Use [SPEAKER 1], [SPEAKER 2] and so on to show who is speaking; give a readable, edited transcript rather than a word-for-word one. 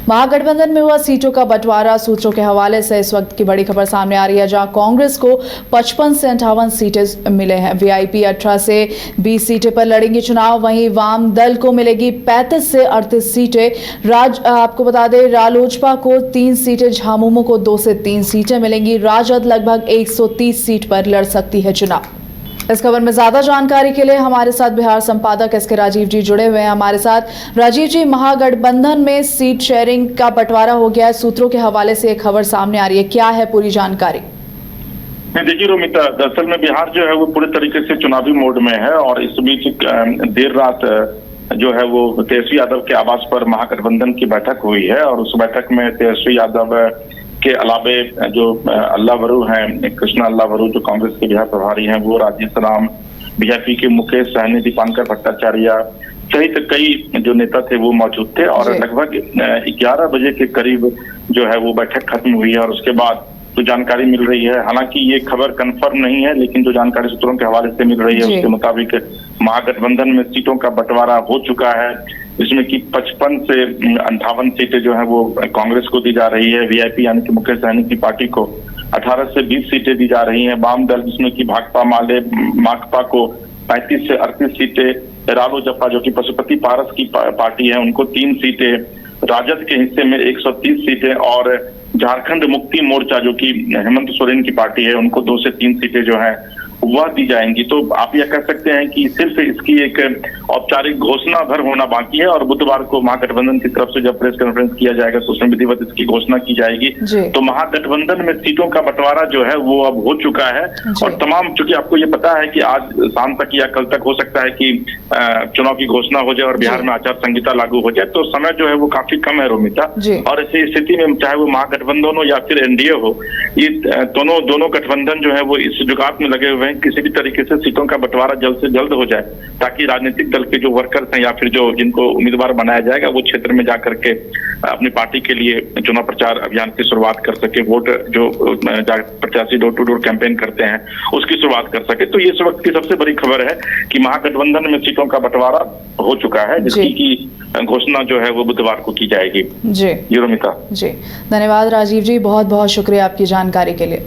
[SPEAKER 1] महागठबंधन में हुआ सीटों का बंटवारा। सूत्रों के हवाले से इस वक्त की बड़ी खबर सामने आ रही है, जहां कांग्रेस को 55 से 58 सीटें मिले हैं। वीआईपी 18 से 20 सीटें पर लड़ेंगी चुनाव। वहीं वाम दल को मिलेगी 35 से 38 सीटें। आपको बता दें, रालोजपा को 3 सीटें, झामुमो को 2 से 3 सीटें मिलेंगी। राजद लगभग 130 सीट पर लड़ सकती है चुनाव। इस खबर में ज्यादा जानकारी के लिए हमारे साथ बिहार संपादक एसके राजीव जी जुड़े हुए हैं हमारे साथ। राजीव जी, महागठबंधन में सीट शेयरिंग का बंटवारा हो गया है। सूत्रों के हवाले से एक खबर सामने आ रही है, क्या है पूरी जानकारी?
[SPEAKER 2] देखिए रोमिता, दरअसल में बिहार जो है वो पूरे तरीके से चुनावी मोड में है और इस बीच देर रात जो है वो तेजस्वी यादव के आवास पर महागठबंधन की बैठक हुई है और उस बैठक में तेजस्वी यादव के अलावे जो अल्लाह वरू हैं, कृष्णा अल्लाह वरू जो कांग्रेस के बिहार प्रभारी हैं, वो राजेश राम, बीजेपी के मुकेश सहनी, दीपांकर भट्टाचार्य सहित कई जो नेता थे वो मौजूद थे और लगभग 11 बजे के करीब जो है वो बैठक खत्म हुई है और उसके बाद जो जानकारी मिल रही है, हालांकि ये खबर कंफर्म नहीं है, लेकिन जो जानकारी सूत्रों के हवाले से मिल रही है उसके मुताबिक महागठबंधन में सीटों का बंटवारा हो चुका है, जिसमें कि 55 से 58 सीटें जो है वो कांग्रेस को दी जा रही है। वीआईपी यानी कि मुकेश सहनी की पार्टी को 18 से 20 सीटें दी जा रही हैं। वाम दल जिसमें कि भाकपा माकपा को 35 से 38 सीटें, रालोजपा जो कि पशुपति पारस की पार्टी है उनको 3 सीटें, राजद के हिस्से में 130 सीटें और झारखंड मुक्ति मोर्चा जो कि हेमंत सोरेन की पार्टी है उनको 2 से 3 सीटें जो है वह दी जाएंगी। तो आप यह कह सकते हैं कि सिर्फ इसकी एक औपचारिक घोषणा भर होना बाकी है और बुधवार को महागठबंधन की तरफ से जब प्रेस कॉन्फ्रेंस किया जाएगा तो उसमें विधिवत इसकी घोषणा की जाएगी। तो महागठबंधन में सीटों का बंटवारा जो है वो अब हो चुका है और तमाम, चूंकि आपको ये पता है कि आज शाम तक या कल तक हो सकता है कि चुनाव की घोषणा हो जाए और बिहार में आचार संहिता लागू हो जाए, तो समय जो है वो काफी कम है रोमिता। और ऐसी स्थिति में चाहे वो महागठबंधन हो या फिर एनडीए हो, ये दोनों गठबंधन जो है वो इस जुगात में लगे हुए हैं किसी भी तरीके से सीटों का बंटवारा जल्द से जल्द हो जाए, ताकि राजनीतिक दल के जो वर्कर्स हैं या फिर जो जिनको उम्मीदवार बनाया जाएगा वो क्षेत्र में जाकर के अपनी पार्टी के लिए चुनाव प्रचार अभियान की शुरुआत कर सके, वोट जो प्रत्याशी डोर टू डोर कैंपेन करते हैं उसकी शुरुआत कर सके। तो ये इस वक्त की सबसे बड़ी खबर है कि महागठबंधन में सीटों का बंटवारा हो चुका है, जिसकी की घोषणा जो है वो बुधवार को की जाएगी। जी रोमिता।
[SPEAKER 1] जी, धन्यवाद राजीव जी, बहुत बहुत शुक्रिया आपकी जानकारी के लिए।